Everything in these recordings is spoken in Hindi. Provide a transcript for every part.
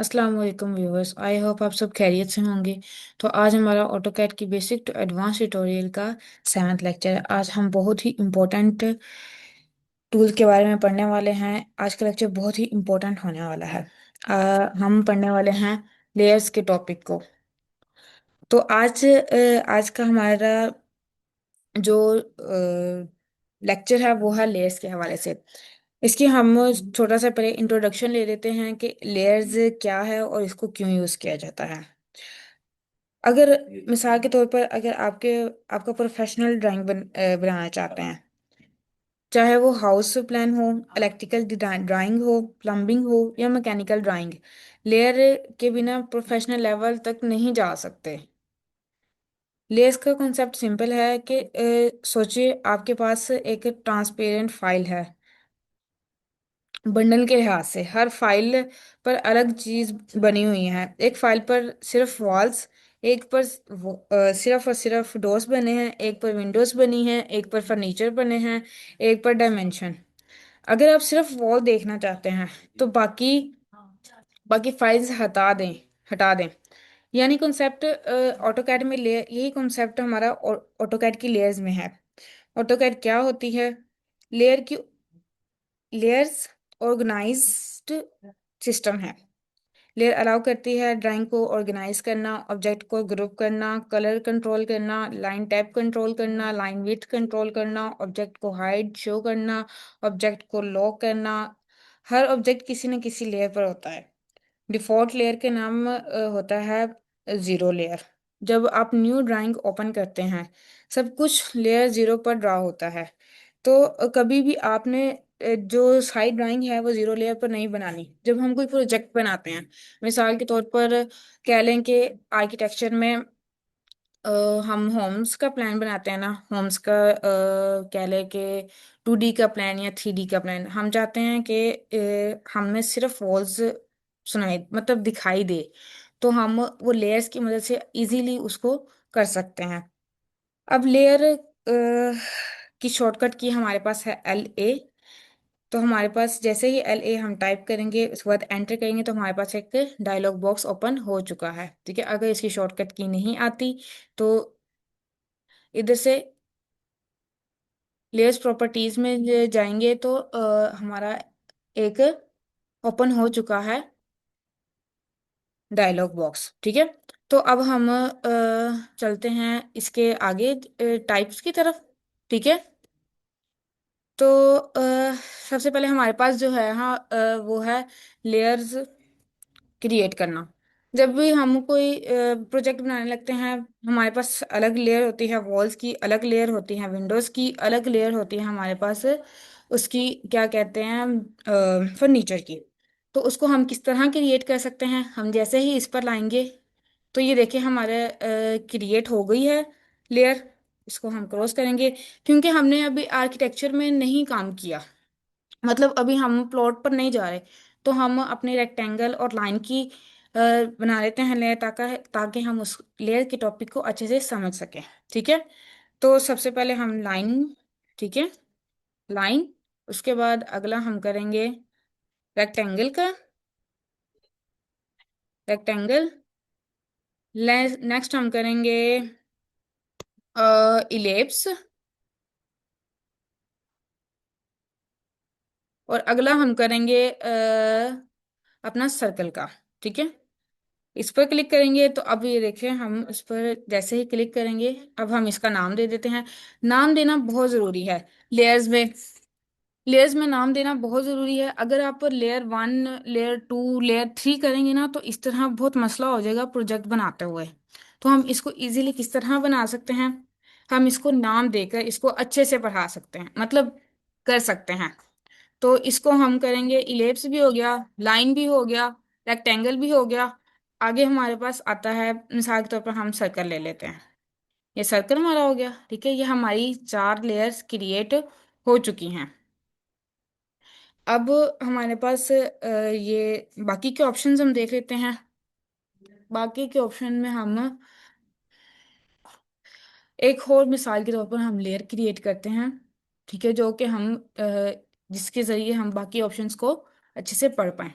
अस्सलाम वालेकुम व्यूअर्स, आई होप आप सब खैरियत से होंगे। तो आज हमारा ऑटोकैड की बेसिक टू एडवांस ट्यूटोरियल का 7th लेक्चर है। आज हम बहुत ही इम्पोर्टेंट टूल के बारे में पढ़ने वाले हैं। आज का लेक्चर बहुत ही इम्पोर्टेंट होने वाला है। हम पढ़ने वाले हैं लेयर्स के टॉपिक को। तो आज का हमारा जो लेक्चर है वो है लेयर्स के हवाले से। इसकी हम छोटा सा पहले इंट्रोडक्शन ले लेते हैं कि लेयर्स क्या है और इसको क्यों यूज़ किया जाता है। अगर मिसाल के तौर पर अगर आपका प्रोफेशनल बनाना चाहते हैं, चाहे वो हाउस प्लान हो, इलेक्ट्रिकल ड्राइंग हो, प्लम्बिंग हो या मैकेनिकल ड्राइंग, लेयर के बिना प्रोफेशनल लेवल तक नहीं जा सकते। लेयर्स का कॉन्सेप्ट सिंपल है कि सोचिए आपके पास एक ट्रांसपेरेंट फाइल है। बंडल के लिहाज से हर फाइल पर अलग चीज बनी हुई है। एक फाइल पर सिर्फ वॉल्स, एक पर सिर्फ और सिर्फ डोर्स बने हैं, एक पर विंडोज बनी हैं, एक पर फर्नीचर बने हैं, एक पर डायमेंशन। अगर आप सिर्फ वॉल देखना चाहते हैं तो बाकी बाकी फाइल्स हटा दें। यानी कॉन्सेप्ट ऑटोकैड में ले यही कॉन्सेप्ट हमारा ऑटोकैड की लेयर्स में है। ऑटोकैड क्या होती है? लेयर की लेयर्स ऑर्गेनाइज्ड सिस्टम है। लेयर अलाउ करती है ड्राइंग को ऑर्गेनाइज करना, ऑब्जेक्ट को ग्रुप करना, कलर कंट्रोल करना, लाइन टैप कंट्रोल करना, लाइन विड्थ कंट्रोल करना, ऑब्जेक्ट को हाइड शो करना, ऑब्जेक्ट को लॉक करना। हर ऑब्जेक्ट किसी न किसी लेयर पर होता है। डिफॉल्ट लेयर के नाम होता है जीरो लेयर। जब आप न्यू ड्राइंग ओपन करते हैं, सब कुछ लेयर जीरो पर ड्रा होता है। तो कभी भी आपने जो साइड ड्राइंग है वो जीरो लेयर पर नहीं बनानी। जब हम कोई प्रोजेक्ट बनाते हैं, मिसाल के तौर पर कह लें कि आर्किटेक्चर में अ, हम होम्स का प्लान बनाते हैं ना, होम्स का कह लें कि 2D का प्लान या 3D का प्लान। हम चाहते हैं कि हमें सिर्फ वॉल्स सुनाई मतलब दिखाई दे, तो हम वो लेयर्स की मदद से इजीली उसको कर सकते हैं। अब लेयर की शॉर्टकट की हमारे पास है LA। तो हमारे पास जैसे ही LA हम टाइप करेंगे, उसके बाद एंटर करेंगे, तो हमारे पास एक डायलॉग बॉक्स ओपन हो चुका है। ठीक है, अगर इसकी शॉर्टकट की नहीं आती तो इधर से लेयर्स प्रॉपर्टीज में जाएंगे तो हमारा एक ओपन हो चुका है डायलॉग बॉक्स। ठीक है, तो अब हम चलते हैं इसके आगे टाइप्स की तरफ। ठीक है, तो सबसे पहले हमारे पास जो है, हाँ, वो है लेयर्स क्रिएट करना। जब भी हम कोई प्रोजेक्ट बनाने लगते हैं, हमारे पास अलग लेयर होती है, वॉल्स की अलग लेयर होती है, विंडोज की अलग लेयर होती है हमारे पास, उसकी क्या कहते हैं, फर्नीचर की। तो उसको हम किस तरह क्रिएट कर सकते हैं? हम जैसे ही इस पर लाएंगे तो ये देखिए हमारे क्रिएट हो गई है लेयर। इसको हम क्रॉस करेंगे क्योंकि हमने अभी आर्किटेक्चर में नहीं काम किया, मतलब अभी हम प्लॉट पर नहीं जा रहे। तो हम अपने रेक्टेंगल और लाइन की बना लेते हैं लेयर, ताकि ताकि हम उस लेयर के टॉपिक को अच्छे से समझ सकें। ठीक है, तो सबसे पहले हम लाइन, ठीक है, लाइन। उसके बाद अगला हम करेंगे रेक्टेंगल का, रेक्टेंगल। नेक्स्ट हम करेंगे इलेप्स, और अगला हम करेंगे अपना सर्कल का। ठीक है, इस पर क्लिक करेंगे तो अब ये देखिए हम इस पर जैसे ही क्लिक करेंगे, अब हम इसका नाम दे देते हैं। नाम देना बहुत ज़रूरी है लेयर्स में। लेयर्स में नाम देना बहुत ज़रूरी है। अगर आप लेयर 1, लेयर 2, लेयर 3 करेंगे ना, तो इस तरह बहुत मसला हो जाएगा प्रोजेक्ट बनाते हुए। तो हम इसको इजीली किस तरह बना सकते हैं? हम इसको नाम देकर इसको अच्छे से पढ़ा सकते हैं, मतलब कर सकते हैं। तो इसको हम करेंगे, इलेप्स भी हो गया, लाइन भी हो गया, रेक्टेंगल भी हो गया। आगे हमारे पास आता है, मिसाल के तौर पर हम सर्कल ले लेते हैं। ये सर्कल हमारा हो गया। ठीक है, ये हमारी 4 लेयर्स क्रिएट हो चुकी हैं। अब हमारे पास ये बाकी के ऑप्शंस हम देख लेते हैं। बाकी के ऑप्शन में हम एक और मिसाल के तौर पर हम लेयर क्रिएट करते हैं। ठीक है, जो कि हम जिसके ज़रिए हम बाकी ऑप्शंस को अच्छे से पढ़ पाएं।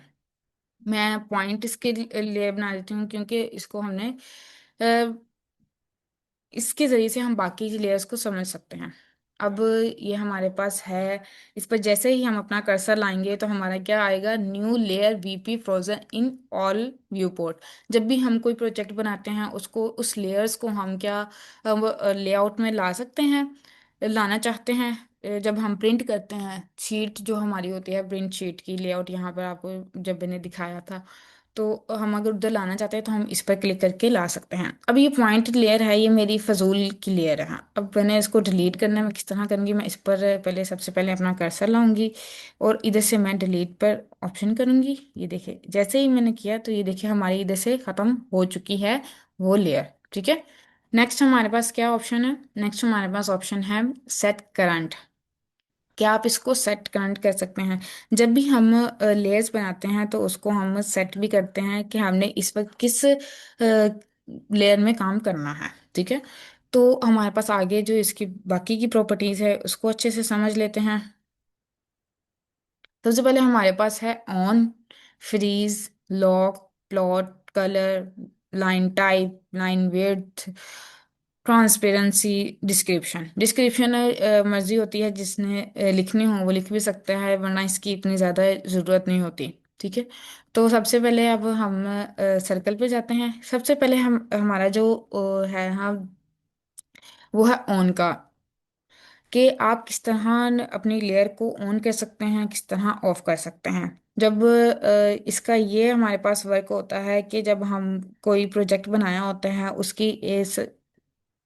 मैं पॉइंट इसके लिए बना देती हूँ क्योंकि इसको हमने इसके जरिए से हम बाकी लेयर्स को समझ सकते हैं। अब ये हमारे पास है। इस पर जैसे ही हम अपना कर्सर लाएंगे तो हमारा क्या आएगा, new layer VP frozen in all view port. जब भी हम कोई प्रोजेक्ट बनाते हैं उसको, उस लेयर्स को हम क्या लेआउट में ला सकते हैं, लाना चाहते हैं। जब हम प्रिंट करते हैं शीट जो हमारी होती है, प्रिंट शीट की लेआउट यहाँ पर आपको जब मैंने दिखाया था, तो हम अगर उधर लाना चाहते हैं तो हम इस पर क्लिक करके ला सकते हैं। अब ये पॉइंट लेयर है, ये मेरी फजूल की लेयर है। अब मैंने इसको डिलीट करना है, मैं किस तरह करूँगी, मैं इस पर पहले सबसे पहले अपना कर्सर लाऊंगी और इधर से मैं डिलीट पर ऑप्शन करूंगी। ये देखिए जैसे ही मैंने किया तो ये देखिए हमारी इधर से ख़त्म हो चुकी है वो लेयर। ठीक है। नेक्स्ट हमारे पास क्या ऑप्शन है, नेक्स्ट हमारे पास ऑप्शन है सेट करंट। क्या आप इसको सेट करंट कर सकते हैं। जब भी हम लेयर्स बनाते हैं तो उसको हम सेट भी करते हैं कि हमने इस वक्त किस लेयर में काम करना है। ठीक है। तो हमारे पास आगे जो इसकी बाकी की प्रॉपर्टीज है उसको अच्छे से समझ लेते हैं। सबसे पहले हमारे पास है on, freeze, lock, plot, colour, line type, line width, transparency, description. Description मर्जी होती है, जिसने लिखनी हो वो लिख भी सकता है, वरना इसकी इतनी ज़्यादा ज़रूरत नहीं होती। ठीक है। तो सबसे पहले अब हम सर्कल पे जाते हैं। सबसे पहले हम हमारा जो है, हाँ, वो है ऑन का, कि आप किस तरह अपनी लेयर को ऑन कर सकते हैं, किस तरह ऑफ कर सकते हैं। जब इसका ये हमारे पास वर्क होता है कि जब हम कोई प्रोजेक्ट बनाया होता है, उसकी इस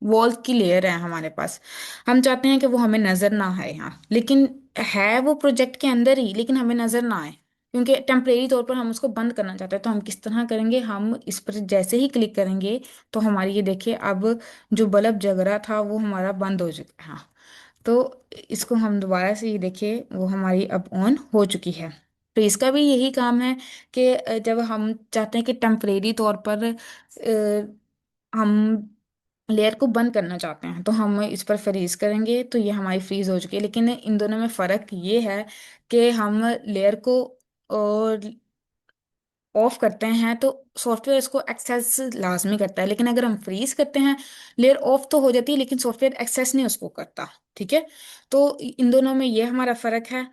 वॉल की लेयर है हमारे पास, हम चाहते हैं कि वो हमें नजर ना आए यहाँ, लेकिन है वो प्रोजेक्ट के अंदर ही, लेकिन हमें नजर ना आए क्योंकि टेम्परेरी तौर पर हम उसको बंद करना चाहते हैं। तो हम किस तरह करेंगे, हम इस पर जैसे ही क्लिक करेंगे तो हमारी ये देखिए अब जो बल्ब जग रहा था वो हमारा बंद हो चुका है। हाँ। तो इसको हम दोबारा से ये देखिए वो हमारी अब ऑन हो चुकी है। तो इसका भी यही काम है कि जब हम चाहते हैं कि टेम्परेरी तौर पर हम लेयर को बंद करना चाहते हैं तो हम इस पर फ्रीज करेंगे तो ये हमारी फ्रीज हो चुकी है। लेकिन इन दोनों में फ़र्क ये है कि हम लेयर को ऑफ करते हैं तो सॉफ्टवेयर इसको एक्सेस लाजमी करता है, लेकिन अगर हम फ्रीज करते हैं लेयर ऑफ तो हो जाती है लेकिन सॉफ्टवेयर एक्सेस नहीं उसको करता। ठीक है। तो इन दोनों में ये हमारा फर्क है।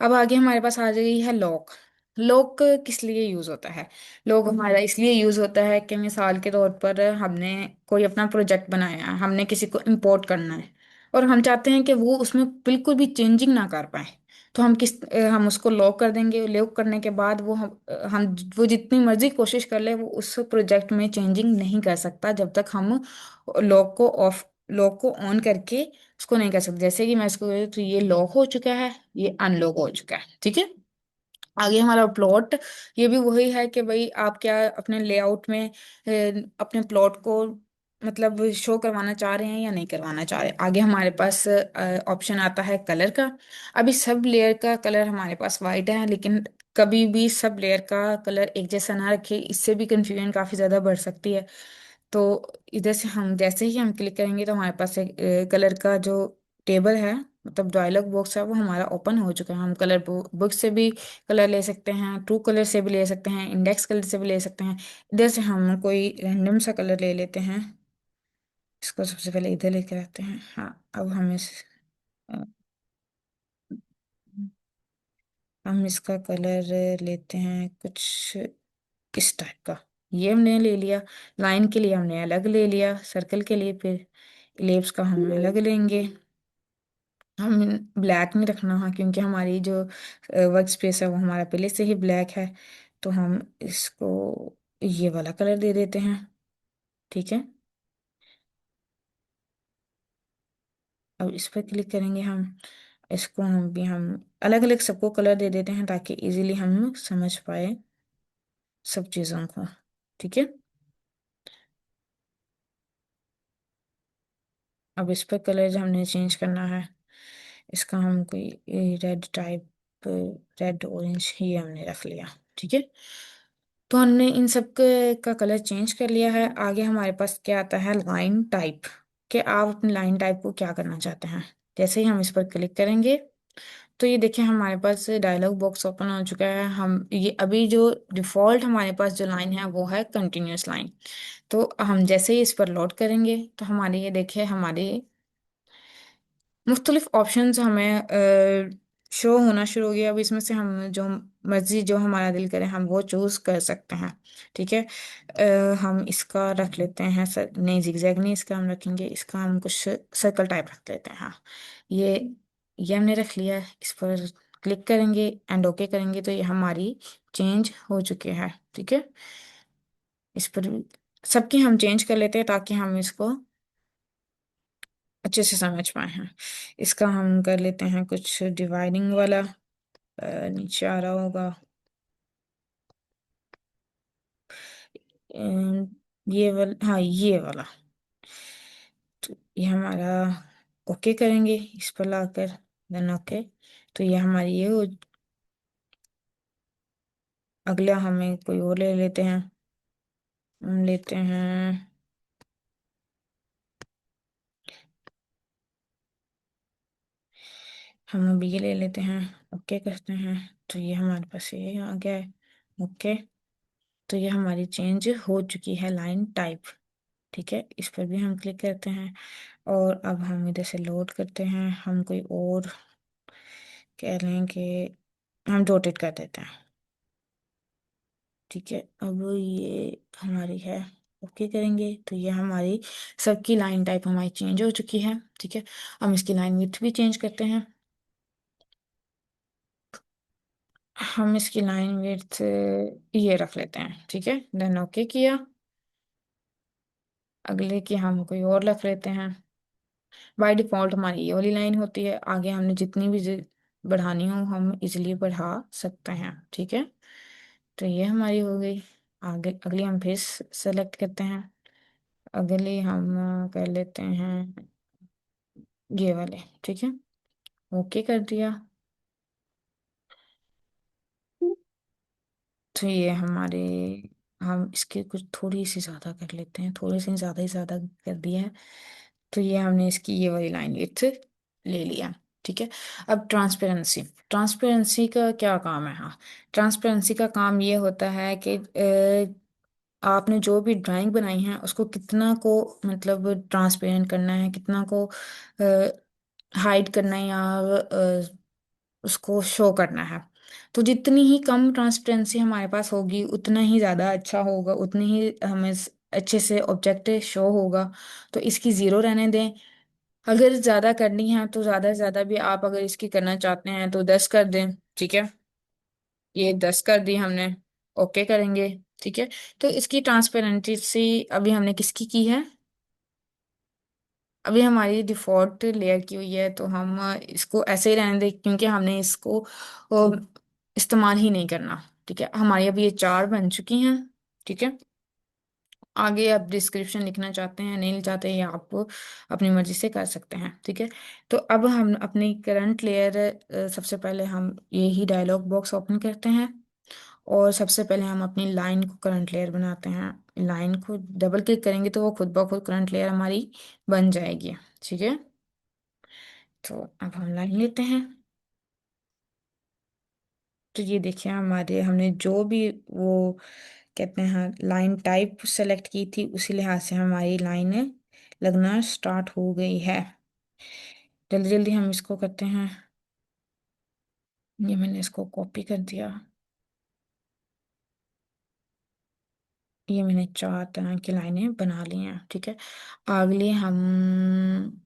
अब आगे हमारे पास आ गई है लॉक। लॉक किस लिए यूज होता है, लॉक हमारा इसलिए यूज होता है कि मिसाल के तौर पर हमने कोई अपना प्रोजेक्ट बनाया है, हमने किसी को इंपोर्ट करना है और हम चाहते हैं कि वो उसमें बिल्कुल भी चेंजिंग ना कर पाए। तो हम उसको लॉक कर देंगे। लॉक करने के बाद हम वो जितनी मर्जी कोशिश कर ले वो उस प्रोजेक्ट में चेंजिंग नहीं कर सकता जब तक हम लॉक को ऑन करके उसको नहीं कर सकते। जैसे कि मैं इसको तो ये लॉक हो चुका है, ये अनलॉक हो चुका है। ठीक है। आगे हमारा प्लॉट, ये भी वही है कि भाई आप क्या अपने लेआउट में अपने प्लॉट को मतलब शो करवाना चाह रहे हैं या नहीं करवाना चाह रहे। आगे हमारे पास ऑप्शन आता है कलर का। अभी सब लेयर का कलर हमारे पास वाइट है, लेकिन कभी भी सब लेयर का कलर एक जैसा ना रखे, इससे भी कंफ्यूजन काफ़ी ज़्यादा बढ़ सकती है। तो इधर से हम जैसे ही हम क्लिक करेंगे तो हमारे पास एक कलर का जो टेबल है, मतलब डायलॉग बॉक्स है, वो हमारा ओपन हो चुका है। हम कलर बुक से भी कलर ले सकते हैं, ट्रू कलर से भी ले सकते हैं, इंडेक्स कलर से भी ले सकते हैं। इधर से हम कोई रैंडम सा कलर ले लेते हैं। इसको सबसे पहले इधर लेके आते हैं। हाँ। अब अ, हम इसका कलर लेते हैं कुछ इस टाइप का। ये हमने ले लिया। लाइन के लिए हमने अलग ले लिया, सर्कल के लिए फिर इलिप्स का हम अलग लेंगे। हम ब्लैक में रखना है क्योंकि हमारी जो वर्क स्पेस है वो हमारा पहले से ही ब्लैक है। तो हम इसको ये वाला कलर दे देते हैं। ठीक है। अब इस पर क्लिक करेंगे हम। इसको हम अलग अलग सबको कलर दे देते हैं ताकि इजीली हम समझ पाए सब चीज़ों को। ठीक है। अब इस पर कलर जो हमने चेंज करना है, इसका हम कोई रेड टाइप, रेड ऑरेंज ये हमने रख लिया। ठीक है। तो हमने इन सब का कलर चेंज कर लिया है। आगे हमारे पास क्या आता है, लाइन टाइप। कि आप अपनी लाइन टाइप को क्या करना चाहते हैं। जैसे ही हम इस पर क्लिक करेंगे तो ये देखिए हमारे पास डायलॉग बॉक्स ओपन हो चुका है। हम ये अभी जो डिफॉल्ट हमारे पास जो लाइन है वो है कंटिन्यूअस लाइन। तो हम जैसे ही इस पर लोड करेंगे तो हमारे ये देखिए हमारी मुख्तलिफ ऑप्शंस हमें शो होना शुरू हो गया। अब इसमें से हम जो मर्जी जो हमारा दिल करे हम वो चूज कर सकते हैं। ठीक है। हम इसका रख लेते हैं सर, नहीं जिगजैग नहीं इसका हम रखेंगे, इसका हम कुछ सर्कल टाइप रख लेते हैं। हाँ, ये ये हमने रख लिया। इस पर क्लिक करेंगे एंड ओके करेंगे तो ये हमारी चेंज हो चुकी है। ठीक है। इस पर सबकी हम चेंज कर लेते हैं ताकि हम इसको अच्छे से समझ पाए हैं। इसका हम कर लेते हैं कुछ डिवाइडिंग वाला, नीचे आ रहा होगा। अम, ये वाला, हाँ ये वाला। तो ये हमारा ओके करेंगे इस पर लाकर, देन ओके। तो ये हमारी ये अगला हमें कोई और ले लेते हैं। हम लेते हैं, हम अभी ये ले लेते हैं, ओके करते हैं। तो ये हमारे पास ये आ गया है। ओके। तो ये हमारी चेंज हो चुकी है लाइन टाइप। ठीक है, इस पर भी हम क्लिक करते हैं और अब हम इधर से लोड करते हैं। हम कोई और कह लें कि हम रोटेट कर देते हैं। ठीक है, अब ये हमारी है, ओके करेंगे तो ये हमारी सबकी लाइन टाइप हमारी चेंज हो चुकी है। ठीक है, हम इसकी लाइन विड्थ भी चेंज करते हैं। हम इसकी लाइन विड्थ ये रख लेते हैं। ठीक है, देन ओके किया। अगले की हम कोई और रख लेते हैं। बाय डिफॉल्ट हमारी ये वाली लाइन होती है, आगे हमने जितनी भी बढ़ानी हो हम इजीली बढ़ा सकते हैं। ठीक है, तो ये हमारी हो गई। आगे अगली हम फिर सेलेक्ट करते हैं। अगली हम कर लेते हैं ये वाले। ठीक है, ओके कर दिया। तो ये हमारे, हम इसके कुछ थोड़ी सी ज़्यादा कर लेते हैं, थोड़ी सी ज़्यादा ही ज़्यादा कर दिया है। तो ये हमने इसकी ये वाली लाइन विड्थ ले लिया। ठीक है, अब ट्रांसपेरेंसी। ट्रांसपेरेंसी का क्या काम है? हाँ, ट्रांसपेरेंसी का काम ये होता है कि आपने जो भी ड्राइंग बनाई है उसको कितना को मतलब ट्रांसपेरेंट करना है, कितना को हाइड करना है या उसको शो करना है। तो जितनी ही कम ट्रांसपेरेंसी हमारे पास होगी उतना ही ज़्यादा अच्छा होगा, उतनी ही हमें अच्छे से ऑब्जेक्ट शो होगा। तो इसकी ज़ीरो रहने दें। अगर ज़्यादा करनी है तो ज़्यादा से ज़्यादा भी आप अगर इसकी करना चाहते हैं तो 10 कर दें। ठीक है, ये 10 कर दी हमने, ओके करेंगे। ठीक है, तो इसकी ट्रांसपेरेंसी अभी हमने किसकी की है? अभी हमारी डिफॉल्ट लेयर की हुई है तो हम इसको ऐसे ही रहने दें क्योंकि हमने इसको इस्तेमाल ही नहीं करना। ठीक है, हमारी अभी ये 4 बन चुकी हैं। ठीक है, आगे आप डिस्क्रिप्शन लिखना चाहते हैं नहीं चाहते या आप अपनी मर्जी से कर सकते हैं। ठीक है, तो अब हम अपनी करंट लेयर, सबसे पहले हम यही डायलॉग बॉक्स ओपन करते हैं और सबसे पहले हम अपनी लाइन को करंट लेयर बनाते हैं। लाइन को डबल क्लिक करेंगे तो वो खुद ब खुद करंट लेयर हमारी बन जाएगी। ठीक है, तो अब हम लाइन लेते हैं। तो ये देखिए हमारे हमने जो भी वो कहते हैं लाइन टाइप सेलेक्ट की थी उसी लिहाज से हमारी लाइनें लगना स्टार्ट हो गई है। जल्दी जल्दी हम इसको करते हैं। ये मैंने इसको कॉपी कर दिया। ये मैंने 4 तरह की लाइनें बना ली हैं। ठीक है, अगली हम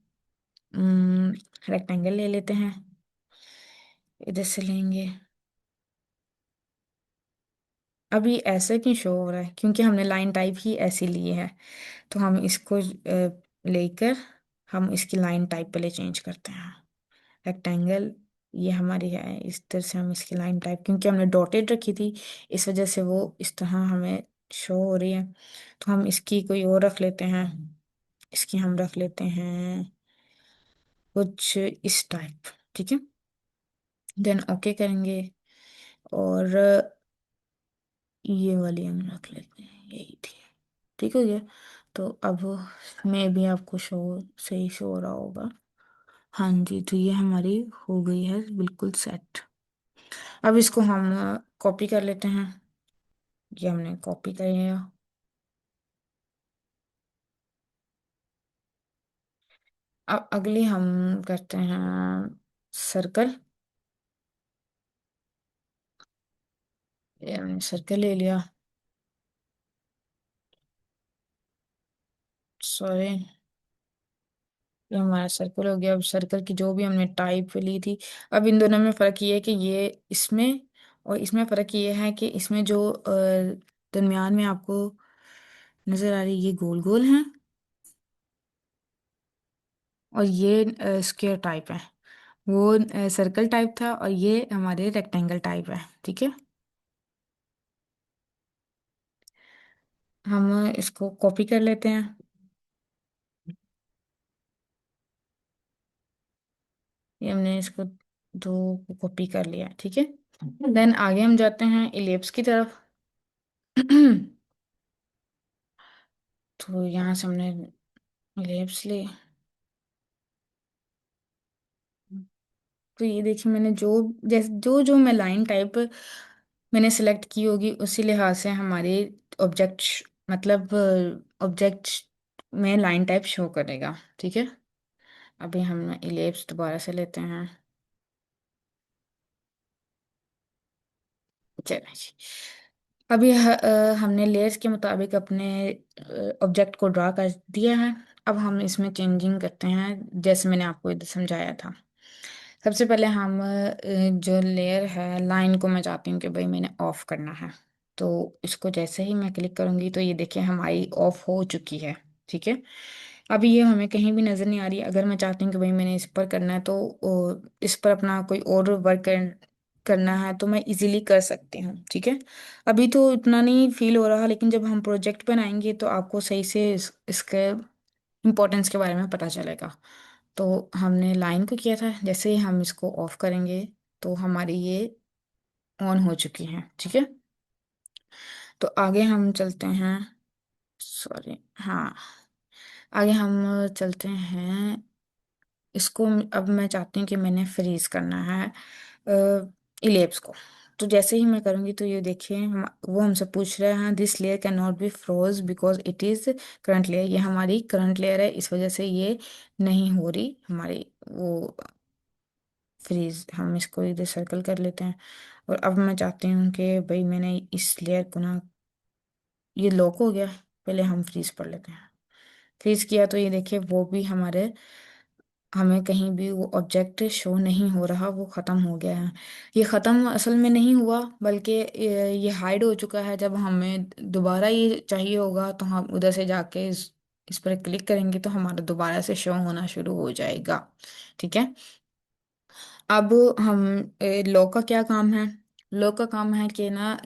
रेक्टेंगल ले लेते हैं, इधर से लेंगे। अभी ऐसे क्यों शो हो रहा है? क्योंकि हमने लाइन टाइप ही ऐसी ली है। तो हम इसको लेकर हम इसकी लाइन टाइप पहले चेंज करते हैं। रेक्टेंगल ये हमारी है, इस तरह से हम इसकी लाइन टाइप, क्योंकि हमने डॉटेड रखी थी इस वजह से वो इस तरह हमें शो हो रही है। तो हम इसकी कोई और रख लेते हैं। इसकी हम रख लेते हैं कुछ इस टाइप। ठीक है, देन ओके करेंगे और ये वाली हम रख लेते हैं, यही थी। ठीक हो गया। तो अब मैं भी आपको शो सही शो हो रहा होगा। हाँ जी, तो ये हमारी हो गई है बिल्कुल सेट। अब इसको हम कॉपी कर लेते हैं। ये हमने कॉपी कर लिया। अब अगली हम करते हैं सर्कल। ये हमने सर्कल ले लिया। सॉरी, ये हमारा सर्कल हो गया। अब सर्कल की जो भी हमने टाइप ली थी, अब इन दोनों में फर्क ये है कि ये इसमें और इसमें फर्क ये है कि इसमें जो दरमियान में आपको नजर आ रही ये गोल गोल हैं, और ये स्क्वायर टाइप है। वो सर्कल टाइप था और ये हमारे रेक्टेंगल टाइप है। ठीक है, हम इसको कॉपी कर लेते हैं। ये हमने इसको दो कॉपी कर लिया। ठीक है, देन आगे हम जाते हैं इलिप्स की तरफ। तो यहाँ से हमने इलिप्स ली। तो ये देखिए, मैंने जो जैसे जो जो मैं लाइन टाइप मैंने सेलेक्ट की होगी उसी लिहाज से हमारे ऑब्जेक्ट, मतलब ऑब्जेक्ट में लाइन टाइप शो करेगा। ठीक है, अभी हम इलिप्स दोबारा से लेते हैं। चलिए जी, अभी हमने लेयर्स के मुताबिक अपने ऑब्जेक्ट को ड्रा कर दिया है। अब हम इसमें चेंजिंग करते हैं जैसे मैंने आपको इधर समझाया था। सबसे पहले हम जो लेयर है लाइन को मैं चाहती हूँ कि भाई मैंने ऑफ करना है। तो इसको जैसे ही मैं क्लिक करूंगी तो ये देखिए हमारी ऑफ हो चुकी है। ठीक है, अभी ये हमें कहीं भी नजर नहीं आ रही। अगर मैं चाहती हूँ कि भाई मैंने इस पर करना है तो इस पर अपना कोई और वर्क करना है तो मैं इजीली कर सकती हूँ। ठीक है, अभी तो इतना नहीं फील हो रहा, लेकिन जब हम प्रोजेक्ट बनाएंगे तो आपको सही से इसके इम्पोर्टेंस के बारे में पता चलेगा। तो हमने लाइन को किया था, जैसे ही हम इसको ऑफ करेंगे तो हमारी ये ऑन हो चुकी है। ठीक है, तो आगे हम चलते हैं। सॉरी, हाँ, आगे हम चलते हैं। इसको अब मैं चाहती हूँ कि मैंने फ्रीज करना है इलेप्स को। तो जैसे ही मैं करूँगी तो ये देखिए वो हमसे पूछ रहे हैं this layer can not be froze because it is current layer. ये हमारी करंट लेयर है, इस वजह से ये नहीं हो रही हमारी वो फ्रीज। हम इसको इधर सर्कल कर लेते हैं। और अब मैं चाहती हूँ कि भाई मैंने इस लेयर को ना, ये लॉक हो गया। पहले हम फ्रीज पढ़ लेते हैं। फ्रीज किया तो ये देखिए वो भी हमारे, हमें कहीं भी वो ऑब्जेक्ट शो नहीं हो रहा, वो ख़त्म हो गया है। ये ख़त्म असल में नहीं हुआ बल्कि ये हाइड हो चुका है। जब हमें दोबारा ये चाहिए होगा तो हम उधर से जाके इस पर क्लिक करेंगे तो हमारा दोबारा से शो होना शुरू हो जाएगा। ठीक है, अब हम लॉ का क्या काम है। लॉ का काम है कि ना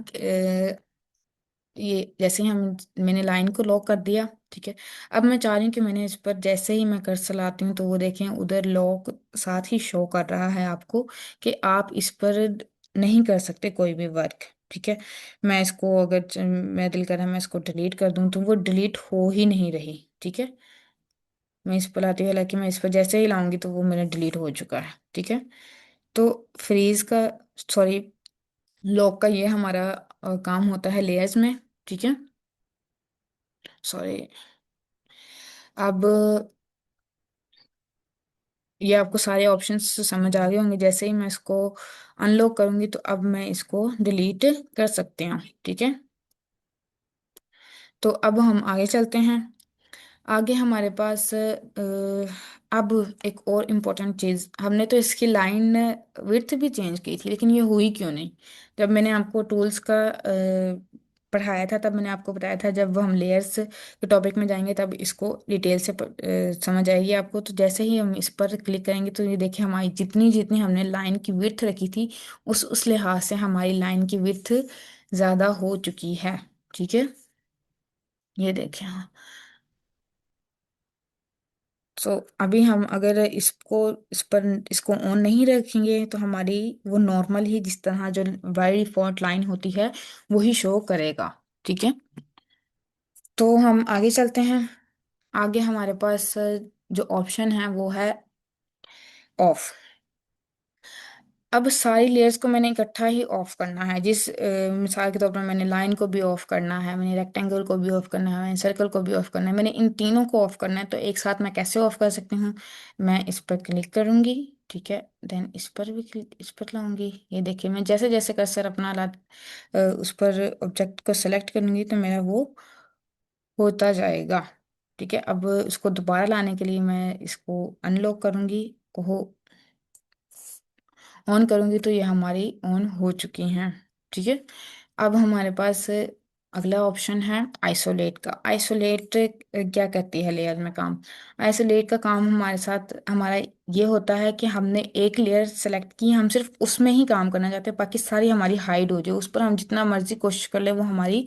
ये जैसे ही हम, मैंने लाइन को लॉक कर दिया। ठीक है, अब मैं चाह रही हूँ कि मैंने इस पर जैसे ही मैं कर्सर लाती हूँ तो वो देखें उधर लॉक साथ ही शो कर रहा है आपको कि आप इस पर नहीं कर सकते कोई भी वर्क। ठीक है, मैं इसको अगर मैं दिल कर रहा है मैं इसको डिलीट कर दूँ तो वो डिलीट हो ही नहीं रही। ठीक है, मैं इस पर लाती हूँ, हालांकि मैं इस पर जैसे ही लाऊंगी तो वो मेरा डिलीट हो चुका है। ठीक है, तो फ्रीज का, सॉरी, लॉक का ये हमारा काम होता है लेयर्स में। ठीक है, सॉरी, अब ये आपको सारे ऑप्शंस समझ आ गए होंगे। जैसे ही मैं इसको अनलॉक करूंगी तो अब मैं इसको डिलीट कर सकती हूँ। ठीक है, तो अब हम आगे चलते हैं। आगे हमारे पास अब एक और इम्पोर्टेंट चीज़, हमने तो इसकी लाइन विड्थ भी चेंज की थी लेकिन ये हुई क्यों नहीं। जब मैंने आपको टूल्स का पढ़ाया था तब मैंने आपको बताया था जब हम लेयर्स के टॉपिक में जाएंगे तब इसको डिटेल से समझ आएगी आपको। तो जैसे ही हम इस पर क्लिक करेंगे तो ये देखिए हमारी जितनी जितनी हमने लाइन की विड्थ रखी थी उस लिहाज से हमारी लाइन की विड्थ ज़्यादा हो चुकी है। ठीक है, ये देखें। सो अभी हम अगर इसको इस पर इसको ऑन नहीं रखेंगे तो हमारी वो नॉर्मल ही जिस तरह जो बाई डिफॉल्ट लाइन होती है वही शो करेगा। ठीक है, तो हम आगे चलते हैं। आगे हमारे पास जो ऑप्शन है वो है ऑफ। अब सारी लेयर्स को मैंने इकट्ठा ही ऑफ करना है। जिस मिसाल के तौर पर मैंने लाइन को भी ऑफ करना है, मैंने रेक्टेंगल को भी ऑफ करना है, मैंने सर्कल को भी ऑफ करना है, मैंने इन तीनों को ऑफ करना है। तो एक साथ मैं कैसे ऑफ कर सकती हूँ? मैं इस पर क्लिक करूंगी, ठीक है, देन इस पर भी क्लिक, इस पर लाऊंगी। ये देखिए, मैं जैसे जैसे कर्सर अपना उस पर ऑब्जेक्ट को सेलेक्ट करूंगी तो मेरा वो होता जाएगा। ठीक है, अब इसको दोबारा लाने के लिए मैं इसको अनलॉक करूंगी, ओहो, ऑन करूंगी तो ये हमारी ऑन हो चुकी हैं। ठीक है, अब हमारे पास अगला ऑप्शन है आइसोलेट का। आइसोलेट क्या करती है लेयर में काम? आइसोलेट का काम हमारे साथ हमारा ये होता है कि हमने एक लेयर सेलेक्ट की, हम सिर्फ उसमें ही काम करना चाहते हैं, बाकी सारी हमारी हाइड हो जाए, उस पर हम जितना मर्जी कोशिश कर ले वो हमारी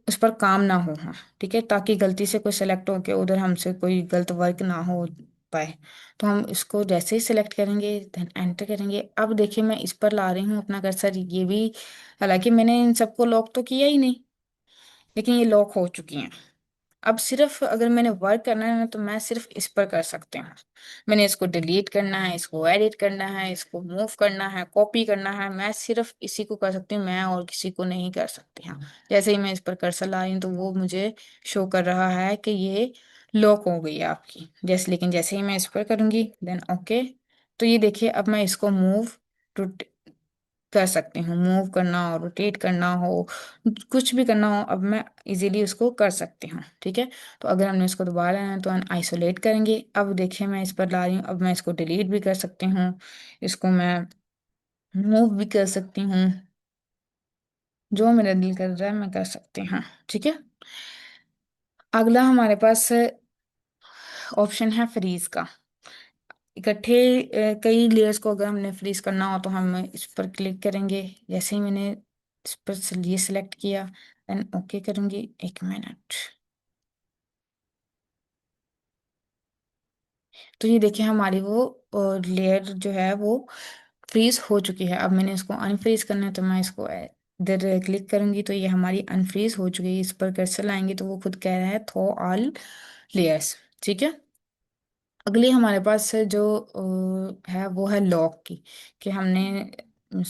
उस पर काम ना हो। हाँ, ठीक है, ताकि गलती से कोई सेलेक्ट हो के उधर हमसे कोई गलत वर्क ना हो पाए। तो हम इसको जैसे ही सिलेक्ट करेंगे देन एंटर करेंगे। अब देखिए, मैं इस पर ला रही हूँ अपना कर्सर, ये भी, हालांकि मैंने इन सबको लॉक तो किया ही नहीं, लेकिन ये लॉक हो चुकी हैं। अब सिर्फ अगर मैंने वर्क करना है ना तो मैं सिर्फ इस पर कर सकती हूँ। मैंने इसको डिलीट करना है, इसको एडिट करना है, इसको मूव करना है, कॉपी करना है, मैं सिर्फ इसी को कर सकती हूँ, मैं और किसी को नहीं कर सकती। हाँ, जैसे ही मैं इस पर कर्सर ला रही हूँ तो वो मुझे शो कर रहा है कि ये लॉक हो गई है आपकी। जैसे, लेकिन जैसे ही मैं इस पर करूंगी देन ओके, तो ये देखिए अब मैं इसको मूव टू कर सकती हूँ। मूव करना हो, रोटेट करना हो, कुछ भी करना हो, अब मैं इजीली उसको कर सकती हूँ। ठीक है, तो अगर हमने इसको दोबारा लेना है तो हम आइसोलेट करेंगे। अब देखिए, मैं इस पर ला रही हूँ, अब मैं इसको डिलीट भी कर सकती हूँ, इसको मैं मूव भी कर सकती हूँ, जो मेरा दिल कर रहा है मैं कर सकती हूँ। ठीक है, अगला हमारे पास ऑप्शन है फ्रीज का। इकट्ठे कई लेयर्स को अगर हमने फ्रीज करना हो तो हम इस पर क्लिक करेंगे। जैसे ही मैंने इस पर ये सिलेक्ट किया देन ओके करूंगी। एक मिनट, तो ये देखिए हमारी वो लेयर जो है वो फ्रीज हो चुकी है। अब मैंने इसको अनफ्रीज करना है तो मैं इसको इधर क्लिक करूंगी तो ये हमारी अनफ्रीज हो चुकी है। इस पर कर्सर लाएंगे तो वो खुद कह रहा है थ्रो ऑल लेयर्स। ठीक है, अगली हमारे पास है जो है वो है लॉक की। कि हमने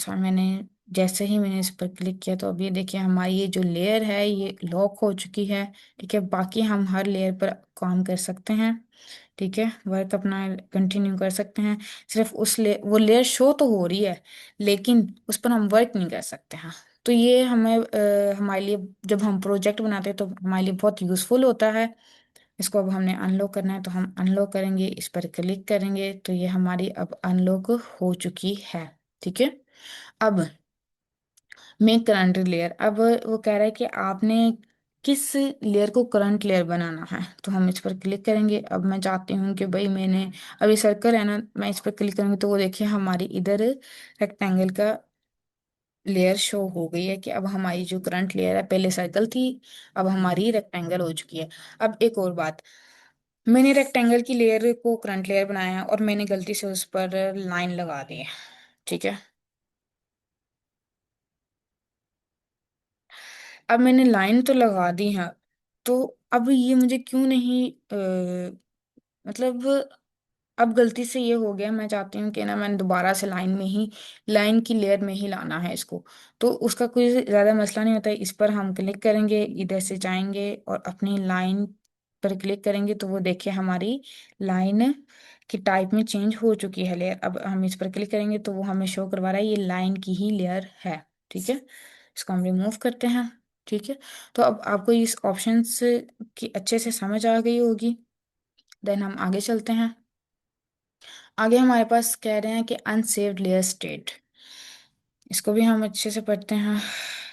मैंने जैसे ही मैंने इस पर क्लिक किया तो अब ये देखिए हमारी ये जो लेयर है ये लॉक हो चुकी है। ठीक है, बाकी हम हर लेयर पर काम कर सकते हैं। ठीक है, वर्क अपना कंटिन्यू कर सकते हैं। सिर्फ वो लेयर शो तो हो रही है लेकिन उस पर हम वर्क नहीं कर सकते हैं। तो ये हमें हमारे लिए जब हम प्रोजेक्ट बनाते हैं तो हमारे लिए बहुत यूजफुल होता है। इसको अब हमने अनलॉक करना है तो हम अनलॉक करेंगे, इस पर क्लिक करेंगे तो ये हमारी अब अनलॉक हो चुकी है। ठीक है, अब मेक करंट लेयर। अब वो कह रहा है कि आपने किस लेयर को करंट लेयर बनाना है, तो हम इस पर क्लिक करेंगे। अब मैं चाहती हूँ कि भाई मैंने, अब ये सर्कल है ना, मैं इस पर क्लिक करूंगी तो वो देखिए हमारी इधर रेक्टेंगल का लेयर शो हो गई है। कि अब हमारी जो करंट लेयर है, पहले सर्कल थी, अब हमारी रेक्टेंगल हो चुकी है। अब एक और बात, मैंने रेक्टेंगल की लेयर को करंट लेयर बनाया है और मैंने गलती से उस पर लाइन लगा दी है। ठीक है, अब मैंने लाइन तो लगा दी है, तो अब ये मुझे क्यों नहीं मतलब, अब गलती से ये हो गया, मैं चाहती हूँ कि ना मैंने दोबारा से लाइन में ही, लाइन की लेयर में ही लाना है इसको। तो उसका कोई ज़्यादा मसला नहीं होता है। इस पर हम क्लिक करेंगे, इधर से जाएंगे और अपनी लाइन पर क्लिक करेंगे तो वो देखिए हमारी लाइन की टाइप में चेंज हो चुकी है लेयर। अब हम इस पर क्लिक करेंगे तो वो हमें शो करवा रहा है ये लाइन की ही लेयर है। ठीक है, इसको हम रिमूव करते हैं। ठीक है, तो अब आपको इस ऑप्शन की अच्छे से समझ आ गई होगी। देन हम आगे चलते हैं। आगे हमारे पास कह रहे हैं कि अनसेव्ड लेयर स्टेट। इसको भी हम अच्छे से पढ़ते हैं।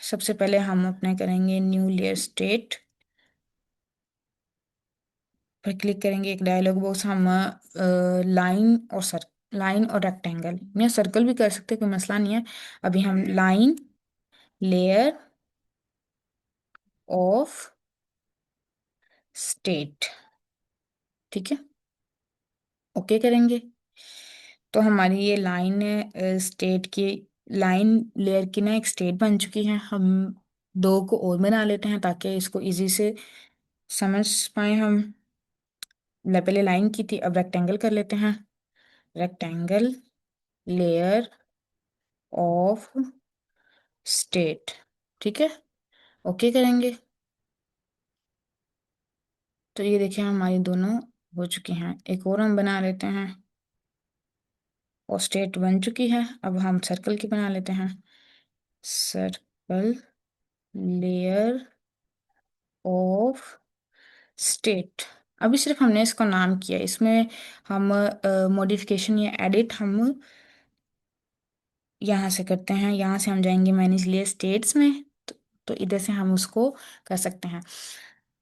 सबसे पहले हम अपने करेंगे न्यू लेयर स्टेट पर क्लिक करेंगे। एक डायलॉग बॉक्स, हम लाइन और लाइन और रेक्टेंगल या सर्कल भी कर सकते हैं, कोई मसला नहीं है। अभी हम लाइन लेयर ऑफ स्टेट, ठीक है, ओके करेंगे तो हमारी ये लाइन स्टेट की, लाइन लेयर की ना एक स्टेट बन चुकी है। हम दो को और बना लेते हैं ताकि इसको इजी से समझ पाए हम। पहले लाइन की थी, अब रेक्टेंगल कर लेते हैं। Rectangle layer of state. ठीक है, ओके करेंगे। तो ये देखिए हमारी दोनों हो चुकी हैं। एक और हम बना लेते हैं, और स्टेट बन चुकी है। अब हम सर्कल की बना लेते हैं। Circle layer of state. अभी सिर्फ हमने इसका नाम किया, इसमें हम मॉडिफिकेशन या एडिट हम यहाँ से करते हैं। यहाँ से हम जाएंगे मैनेज लेयर स्टेट्स में, तो इधर से हम उसको कर सकते हैं।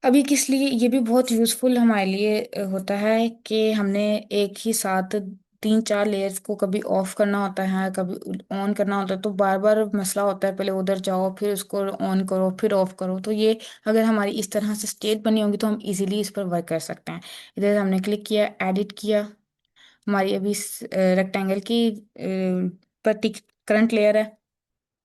अभी किस लिए ये भी बहुत यूजफुल हमारे लिए होता है कि हमने एक ही साथ तीन चार लेयर्स को कभी ऑफ करना होता है, कभी ऑन करना होता है, तो बार बार मसला होता है, पहले उधर जाओ फिर उसको ऑन करो फिर ऑफ करो। तो ये अगर हमारी इस तरह से स्टेट बनी होगी तो हम इजीली इस पर वर्क कर सकते हैं। इधर हमने क्लिक किया, एडिट किया। हमारी अभी रेक्टेंगल की पर करंट लेयर है।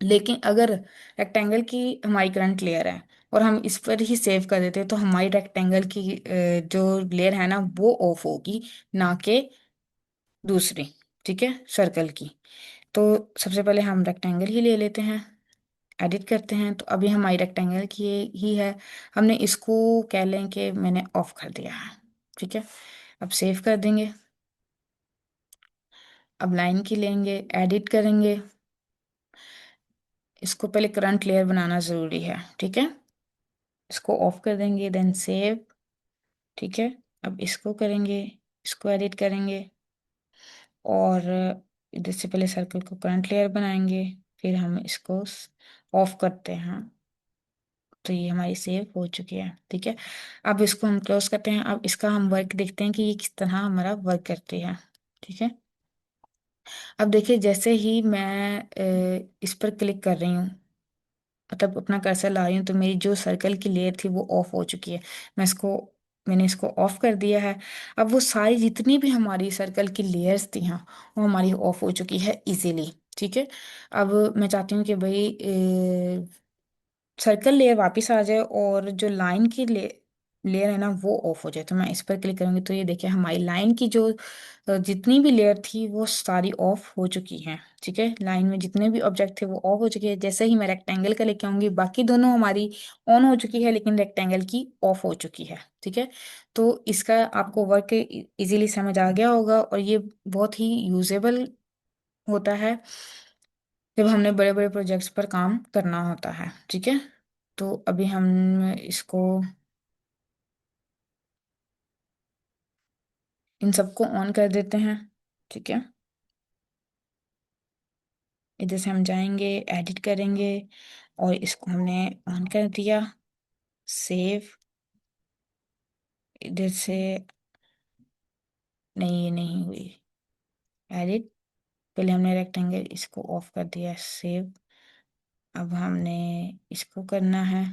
लेकिन अगर रेक्टेंगल की हमारी करंट लेयर है और हम इस पर ही सेव कर देते हैं, तो हमारी रेक्टेंगल की जो लेयर है ना वो ऑफ होगी, ना कि दूसरी। ठीक है, सर्कल की। तो सबसे पहले हम रेक्टेंगल ही ले लेते हैं, एडिट करते हैं। तो अभी हमारी रेक्टेंगल की ही है, हमने इसको कह लें कि मैंने ऑफ कर दिया है। ठीक है, अब सेव कर देंगे। अब लाइन की लेंगे, एडिट करेंगे। इसको पहले करंट लेयर बनाना ज़रूरी है। ठीक है, इसको ऑफ कर देंगे, देन सेव। ठीक है, अब इसको करेंगे, इसको एडिट करेंगे, और इधर से पहले सर्कल को करंट लेयर बनाएंगे, फिर हम इसको ऑफ करते हैं। तो ये हमारी सेव हो चुकी है। ठीक है, अब इसको हम क्लोज करते हैं। अब इसका हम वर्क देखते हैं कि ये किस तरह हमारा वर्क करती है। ठीक है, अब देखिए जैसे ही मैं इस पर क्लिक कर रही हूँ, मतलब अपना कर्सर ला रही हूँ, तो मेरी जो सर्कल की लेयर थी वो ऑफ हो चुकी है। मैंने इसको ऑफ कर दिया है। अब वो सारी जितनी भी हमारी सर्कल की लेयर्स थी, हाँ, वो हमारी ऑफ हो चुकी है इजीली। ठीक है, अब मैं चाहती हूँ कि भाई सर्कल लेयर वापस आ जाए और जो लाइन की लेयर है ना वो ऑफ हो जाए। तो मैं इस पर क्लिक करूंगी, तो ये देखिए हमारी लाइन की जो जितनी भी लेयर थी वो सारी ऑफ हो चुकी हैं। ठीक है, लाइन में जितने भी ऑब्जेक्ट थे वो ऑफ हो चुके हैं। जैसे ही मैं रेक्टेंगल का लेके आऊंगी, बाकी दोनों हमारी ऑन हो चुकी है, लेकिन रेक्टेंगल की ऑफ हो चुकी है। ठीक है, तो इसका आपको वर्क इजीली समझ आ गया होगा, और ये बहुत ही यूजेबल होता है जब हमने बड़े बड़े प्रोजेक्ट्स पर काम करना होता है। ठीक है, तो अभी हम इसको इन सबको ऑन कर देते हैं। ठीक है, इधर से हम जाएंगे, एडिट करेंगे, और इसको हमने ऑन कर दिया। सेव। इधर से नहीं, ये नहीं हुई एडिट। पहले हमने रेक्टेंगल इसको ऑफ कर दिया, सेव। अब हमने इसको करना है,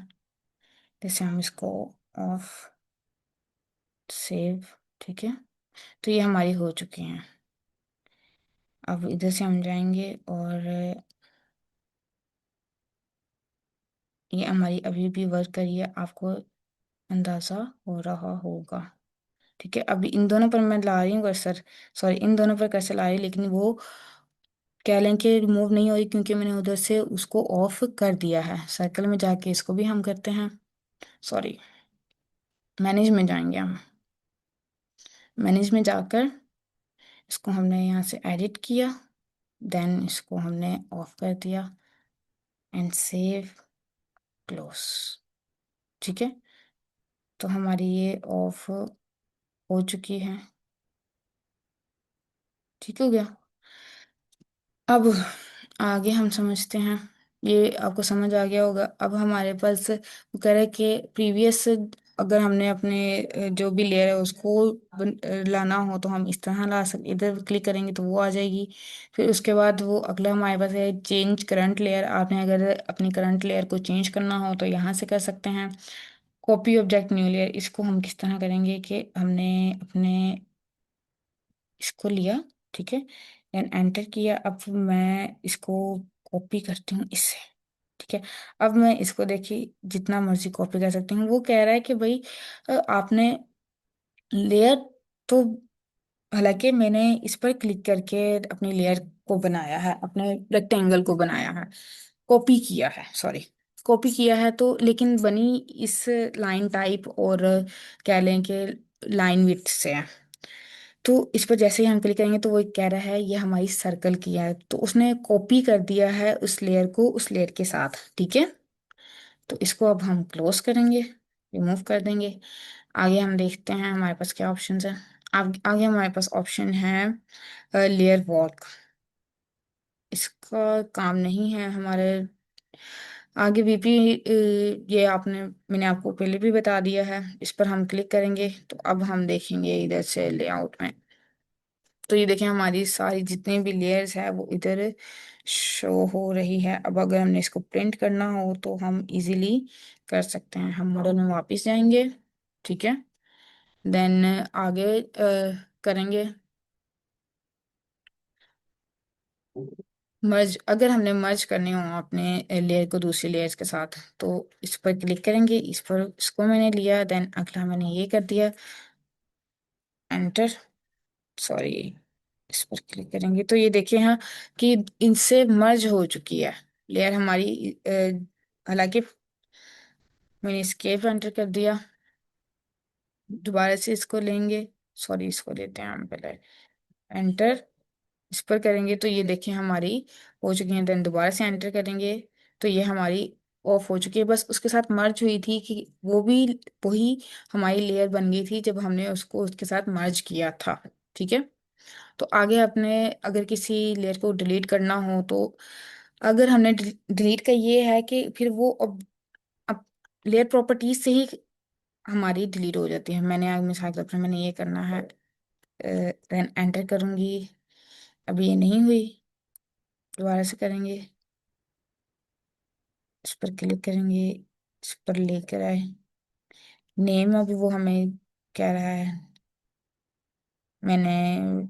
जैसे हम इसको ऑफ, सेव। ठीक है, तो ये हमारी हो चुकी हैं। अब इधर से हम जाएंगे, और ये हमारी अभी भी वर्क कर रही है, आपको अंदाजा हो रहा होगा। ठीक है, अभी इन दोनों पर मैं ला रही हूँ कर्सर, सॉरी इन दोनों पर कर्सर ला रही हूँ, लेकिन वो कह लें कि रिमूव नहीं हो रही, क्योंकि मैंने उधर से उसको ऑफ कर दिया है। सर्कल में जाके इसको भी हम करते हैं, सॉरी मैनेज में जाएंगे हम। मैनेज में जाकर इसको हमने यहाँ से एडिट किया, देन इसको हमने ऑफ कर दिया, एंड सेव, क्लोज। ठीक है, तो हमारी ये ऑफ हो चुकी है। ठीक हो गया। अब आगे हम समझते हैं। ये आपको समझ आ गया होगा। अब हमारे पास वो कह रहा है कि प्रीवियस अगर हमने अपने जो भी लेयर है उसको लाना हो, तो हम इस तरह ला सकते, इधर क्लिक करेंगे तो वो आ जाएगी। फिर उसके बाद वो अगला हमारे पास है चेंज करंट लेयर। आपने अगर अपनी करंट लेयर को चेंज करना हो तो यहाँ से कर सकते हैं। कॉपी ऑब्जेक्ट न्यू लेयर, इसको हम किस तरह करेंगे कि हमने अपने इसको लिया। ठीक है, देन एंटर किया। अब मैं इसको कॉपी करती हूँ इससे। ठीक है, अब मैं इसको देखिए जितना मर्जी कॉपी कर सकती हूँ। वो कह रहा है कि भाई आपने लेयर तो हालांकि मैंने इस पर क्लिक करके अपनी लेयर को बनाया है, अपने रेक्टेंगल को बनाया है, कॉपी किया है, सॉरी, कॉपी किया है, तो लेकिन बनी इस लाइन टाइप और कह लें कि लाइन विड्थ से है। तो इस पर जैसे ही हम क्लिक करेंगे तो वो कह रहा है ये हमारी सर्कल की है, तो उसने कॉपी कर दिया है उस लेयर को उस लेयर के साथ, ठीक है। तो इसको अब हम क्लोज करेंगे, रिमूव कर देंगे। आगे हम देखते हैं हमारे पास क्या ऑप्शन है। आगे हमारे पास ऑप्शन है लेयर वॉक। इसका काम नहीं है हमारे आगे बीपी। ये आपने मैंने आपको पहले भी बता दिया है। इस पर हम क्लिक करेंगे तो अब हम देखेंगे इधर से लेआउट में। तो ये देखें हमारी सारी जितनी भी लेयर्स है वो इधर शो हो रही है। अब अगर हमने इसको प्रिंट करना हो तो हम इजीली कर सकते हैं। हम मॉडल में वापस जाएंगे, ठीक है। देन आगे करेंगे मर्ज। अगर हमने मर्ज करने हो अपने लेयर को दूसरी लेयर्स के साथ तो इस पर क्लिक करेंगे। इस पर इसको मैंने लिया, देन अगला मैंने ये कर दिया, एंटर, सॉरी, इस पर क्लिक करेंगे तो ये देखिए हाँ कि इनसे मर्ज हो चुकी है लेयर हमारी। हालांकि मैंने एस्केप एंटर कर दिया, दोबारा से इसको लेंगे, सॉरी इसको लेते हैं हम पहले, एंटर, इस पर करेंगे तो ये देखिए हमारी हो चुकी है। देन दोबारा से एंटर करेंगे तो ये हमारी ऑफ हो चुकी है। बस उसके साथ मर्ज हुई थी कि वो भी वही हमारी लेयर बन गई थी जब हमने उसको उसके साथ मर्ज किया था, ठीक है। तो आगे अपने अगर किसी लेयर को डिलीट करना हो तो अगर हमने डिलीट का ये है कि फिर वो अब लेयर प्रॉपर्टीज से ही हमारी डिलीट हो जाती है। मैंने आगे मिसाल के तौर पर मैंने ये करना है, देन एंटर करूंगी, अभी ये नहीं हुई, दोबारा से करेंगे, इस पर क्लिक करेंगे, इस पर लेकर आए, नेम अभी वो हमें कह रहा है। मैंने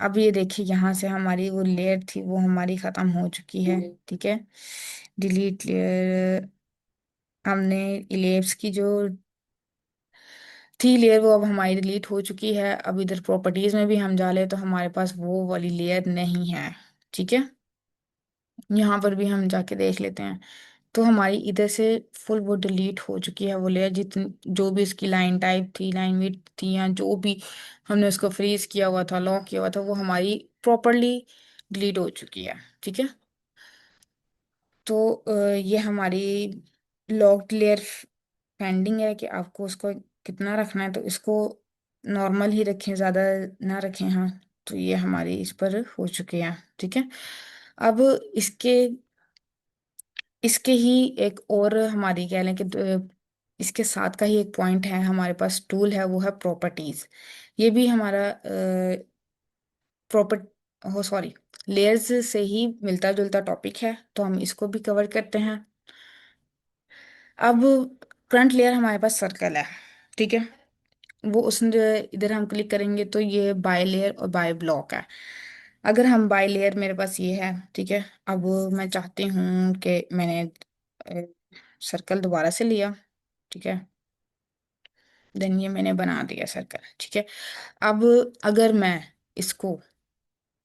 अब ये देखिए यहाँ से हमारी वो लेयर थी वो हमारी खत्म हो चुकी है, ठीक है। डिलीट लेयर, हमने लेयर्स की जो थी लेयर वो अब हमारी डिलीट हो चुकी है। अब इधर प्रॉपर्टीज में भी हम डाले तो हमारे पास वो वाली लेयर नहीं है, ठीक है। यहाँ पर भी हम जाके देख लेते हैं तो हमारी इधर से फुल वो डिलीट हो चुकी है वो लेयर, जितनी जो भी इसकी लाइन टाइप थी, लाइन विड्थ थी, या जो भी हमने उसको फ्रीज किया हुआ था, लॉक किया हुआ था, वो हमारी प्रॉपरली डिलीट हो चुकी है, ठीक है। तो ये हमारी लॉक्ड लेयर पेंडिंग है कि आपको उसको कितना रखना है, तो इसको नॉर्मल ही रखें, ज़्यादा ना रखें, हाँ। तो ये हमारी इस पर हो चुके हैं, ठीक है। अब इसके इसके ही एक और हमारी कह लें कि इसके साथ का ही एक पॉइंट है हमारे पास, टूल है, वो है प्रॉपर्टीज। ये भी हमारा प्रॉपर हो सॉरी लेयर्स से ही मिलता जुलता टॉपिक है, तो हम इसको भी कवर करते हैं। अब फ्रंट लेयर हमारे पास सर्कल है, ठीक है। वो उस इधर हम क्लिक करेंगे तो ये बाय लेयर और बाय ब्लॉक है। अगर हम बाय लेयर मेरे पास ये है, ठीक है। अब मैं चाहती हूँ कि मैंने सर्कल दोबारा से लिया, ठीक है। देन ये मैंने बना दिया सर्कल, ठीक है। अब अगर मैं इसको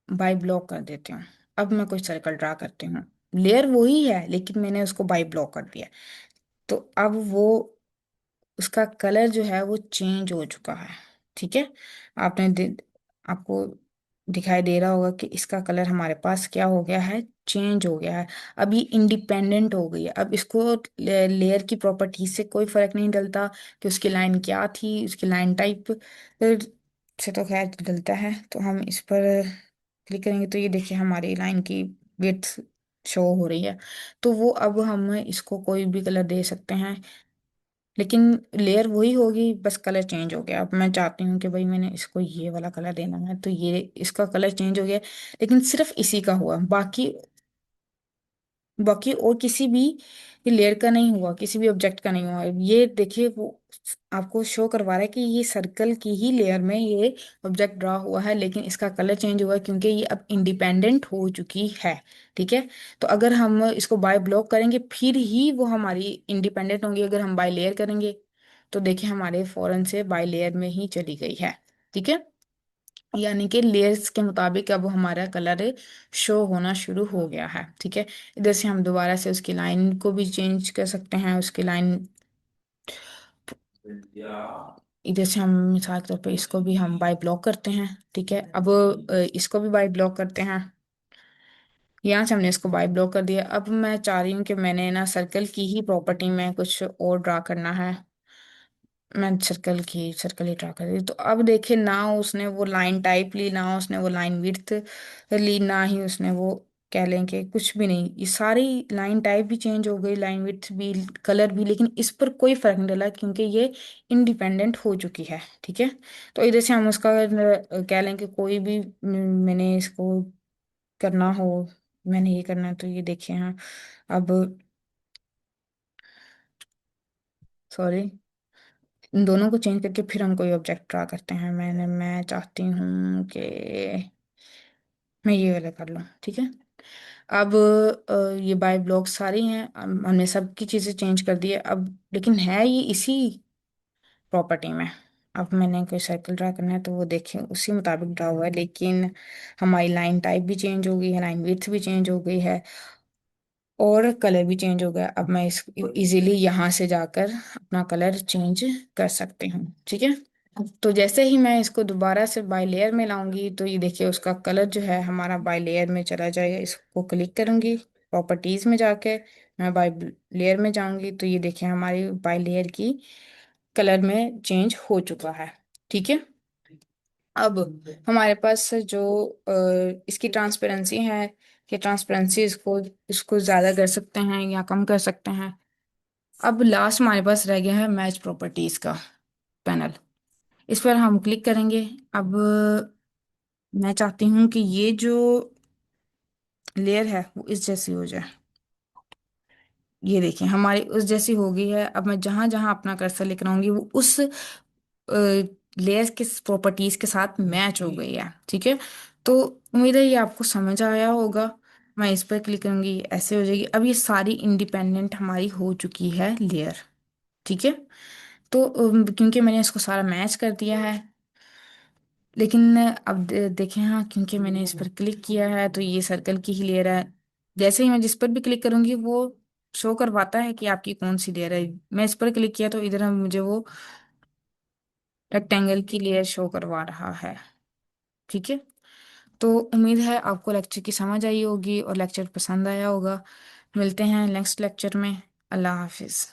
बाय ब्लॉक कर देती हूँ, अब मैं कोई सर्कल ड्रा करती हूँ, लेयर वही है लेकिन मैंने उसको बाय ब्लॉक कर दिया, तो अब वो उसका कलर जो है वो चेंज हो चुका है, ठीक है। आपने आपको दिखाई दे रहा होगा कि इसका कलर हमारे पास क्या हो गया है, चेंज हो गया है। अब ये इंडिपेंडेंट हो गई है। अब इसको लेयर की प्रॉपर्टी से कोई फर्क नहीं डलता कि उसकी लाइन क्या थी, उसकी लाइन टाइप से तो खैर डलता है। तो हम इस पर क्लिक करेंगे तो ये देखिए हमारी लाइन की विड्थ शो हो रही है। तो वो अब हम इसको कोई भी कलर दे सकते हैं, लेकिन लेयर वही होगी, बस कलर चेंज हो गया। अब मैं चाहती हूँ कि भाई मैंने इसको ये वाला कलर देना है, तो ये इसका कलर चेंज हो गया, लेकिन सिर्फ इसी का हुआ, बाकी बाकी और किसी भी लेयर का नहीं हुआ, किसी भी ऑब्जेक्ट का नहीं हुआ। ये देखिए वो आपको शो करवा रहा है कि ये सर्कल की ही लेयर में ये ऑब्जेक्ट ड्रा हुआ है, लेकिन इसका कलर चेंज हुआ है क्योंकि ये अब इंडिपेंडेंट हो चुकी है, ठीक है। तो अगर हम इसको बाय ब्लॉक करेंगे फिर ही वो हमारी इंडिपेंडेंट होंगी। अगर हम बाय लेयर करेंगे तो देखिए हमारे फौरन से बाय लेयर में ही चली गई है, ठीक है। यानी कि लेयर्स के मुताबिक अब हमारा कलर शो होना शुरू हो गया है। ठीक है, इधर से हम दोबारा से उसकी लाइन को भी चेंज कर सकते हैं, उसकी लाइन इधर से हम मिसाल के तौर पे इसको भी हम बाय ब्लॉक करते हैं। ठीक है, अब इसको भी बाय ब्लॉक करते हैं। यहाँ से हमने इसको बाय ब्लॉक कर दिया। अब मैं चाह रही हूँ कि मैंने ना सर्कल की ही प्रॉपर्टी में कुछ और ड्रा करना है। मैं सर्कल ही ड्रा कर दी। तो अब देखिए ना उसने वो लाइन टाइप ली, ना उसने वो लाइन विड्थ ली, ना ही उसने वो कह लें कि कुछ भी नहीं। ये सारी लाइन टाइप भी चेंज हो गई, लाइन विड्थ भी, कलर भी, लेकिन इस पर कोई फर्क नहीं डला क्योंकि ये इंडिपेंडेंट हो चुकी है। ठीक है, तो इधर से हम उसका कह लें कि कोई भी मैंने इसको करना हो, मैंने ये करना है, तो ये देखिए हाँ। अब सॉरी, इन दोनों को चेंज करके फिर हम कोई ऑब्जेक्ट ड्रा करते हैं। मैं चाहती हूँ कि मैं ये वाला कर लूँ। ठीक है, अब ये बाय ब्लॉक सारी हैं, हमने सबकी चीज़ें चेंज कर दी है अब, लेकिन है ये इसी प्रॉपर्टी में। अब मैंने कोई सर्कल ड्रा करना है तो वो देखें उसी मुताबिक ड्रा हुआ है, लेकिन हमारी लाइन टाइप भी चेंज हो गई है, लाइन विड्थ भी चेंज हो गई है, और कलर भी चेंज हो गया। अब मैं इस इजीली यहाँ से जाकर अपना कलर चेंज कर सकती हूँ। ठीक है, तो जैसे ही मैं इसको दोबारा से बाय लेयर में लाऊंगी तो ये देखिए उसका कलर जो है हमारा बाय लेयर में चला जाएगा। इसको क्लिक करूंगी, प्रॉपर्टीज में जाके मैं बाय लेयर में जाऊंगी तो ये देखिए हमारी बाय लेयर की कलर में चेंज हो चुका है। ठीक है, अब हमारे पास जो इसकी ट्रांसपेरेंसी है, कि ट्रांसपेरेंसी इसको इसको ज़्यादा कर सकते हैं या कम कर सकते हैं। अब लास्ट हमारे पास रह गया है मैच प्रॉपर्टीज का पैनल। इस पर हम क्लिक करेंगे। अब मैं चाहती हूँ कि ये जो लेयर है वो इस जैसी हो जाए। ये देखिए हमारी उस जैसी हो गई है। अब मैं जहां जहां अपना कर्सर लेकर आऊंगी वो उस लेयर के प्रॉपर्टीज के साथ मैच हो गई है। ठीक है, तो उम्मीद है ये आपको समझ आया होगा। मैं इस पर क्लिक करूंगी, ऐसे हो जाएगी। अब ये सारी इंडिपेंडेंट हमारी हो चुकी है लेयर। ठीक है, तो क्योंकि मैंने इसको सारा मैच कर दिया है, लेकिन अब देखें हाँ, क्योंकि मैंने इस पर क्लिक किया है तो ये सर्कल की ही लेयर है। जैसे ही मैं जिस पर भी क्लिक करूंगी वो शो करवाता है कि आपकी कौन सी लेयर है। मैं इस पर क्लिक किया तो इधर मुझे वो रेक्टेंगल की लेयर शो करवा रहा है। ठीक है, तो उम्मीद है आपको लेक्चर की समझ आई होगी और लेक्चर पसंद आया होगा। मिलते हैं नेक्स्ट लेक्चर में। अल्लाह हाफिज।